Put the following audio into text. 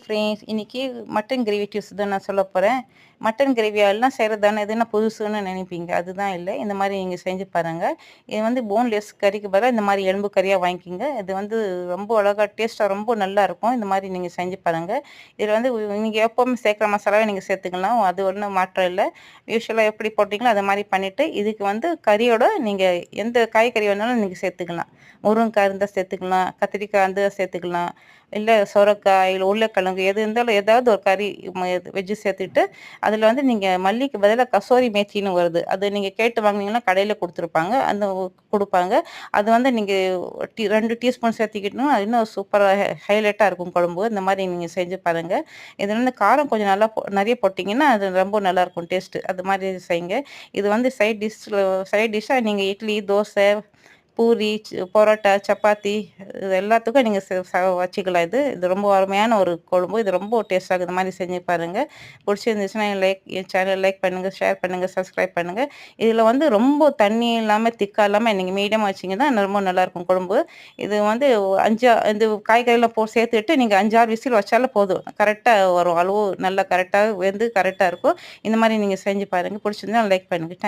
Friends இன்னைக்கு mutton gravy tips தான் நான் சொல்ல போகிறேன். மட்டன் கிரேவி எல்லாம் செய்கிறது தானே, இது என்ன புதுசுன்னு நினைப்பீங்க. அதுதான் இல்லை, இந்த மாதிரி நீங்கள் செஞ்சு பாருங்கள். இது வந்து போன்லெஸ் கறிக்கு பதிலாக இந்த மாதிரி எலும்பு கறியாக வாங்கிக்கிங்க. இது வந்து ரொம்ப அழகாக டேஸ்ட்டாக ரொம்ப நல்லா இருக்கும். இந்த மாதிரி நீங்கள் செஞ்சு பாருங்கள். இதில் வந்து நீங்கள் எப்போவுமே சேர்க்குற மசாலாவை நீங்கள் சேர்த்துக்கலாம். அது ஒன்றும் மாற்றம் இல்லை. யூஸ்வலாக எப்படி போட்டிங்களோ அதை மாதிரி பண்ணிவிட்டு இதுக்கு வந்து கறியோட நீங்கள் எந்த காய்கறி வேணாலும் நீங்கள் சேர்த்துக்கலாம். முருங்கைக்காய் இருந்தால் சேர்த்துக்கலாம், கத்திரிக்காய் இருந்தால் சேர்த்துக்கலாம், இல்லை சொரக்காய், இல்லை உருளைக்கிழங்கு எது இருந்தாலும் ஏதாவது ஒரு கறி வெஜ்ஜு சேர்த்துட்டு அதில் வந்து நீங்கள் மல்லிக்கு பதிலாக கசூரி மேத்தின்னு வருது. அது நீங்கள் கேட்டு வாங்கினீங்கன்னா கடையில் கொடுத்துருப்பாங்க, அந்த கொடுப்பாங்க. அது வந்து நீங்கள் 2 டீஸ்பூன் சேர்த்துக்கிட்டோம்னா அது இன்னும் சூப்பராக ஹைலைட்டாக இருக்கும் குழம்பு. இந்த மாதிரி நீங்கள் செஞ்சு பாருங்கள். இதில் வந்து காரம் கொஞ்சம் நல்லா நிறைய போட்டிங்கன்னா அது ரொம்ப நல்லாயிருக்கும் டேஸ்ட்டு. அது மாதிரி செய்யுங்க. இது வந்து சைட் டிஷ்ஷாக நீங்கள் இட்லி, தோசை, பூரி, பரோட்டா, சப்பாத்தி இது எல்லாத்துக்கும் நீங்கள் வச்சுக்கலாம். இது ரொம்ப அருமையான ஒரு குழம்பு. இது ரொம்ப டேஸ்ட்டாக இந்த மாதிரி செஞ்சு பாருங்கள். பிடிச்சிருந்துச்சுன்னா என் சேனல் லைக் பண்ணுங்கள், ஷேர் பண்ணுங்கள், சப்ஸ்கிரைப் பண்ணுங்கள். இதில் வந்து ரொம்ப தண்ணி இல்லாமல் திக்காக இல்லாமல் நீங்கள் மீடியமாக வச்சிங்கன்னா ரொம்ப நல்லாயிருக்கும் குழம்பு. இது வந்து இந்த காய்கறிலாம் சேர்த்துட்டு நீங்கள் 5, 6 விசில் வச்சாலும் போதும். கரெக்டாக வரும். அளவு நல்லா கரெக்டாக வெந்து கரெக்டாக இருக்கும். இந்த மாதிரி நீங்கள் செஞ்சு பாருங்கள். பிடிச்சிருந்தா லைக் பண்ணுங்கள்.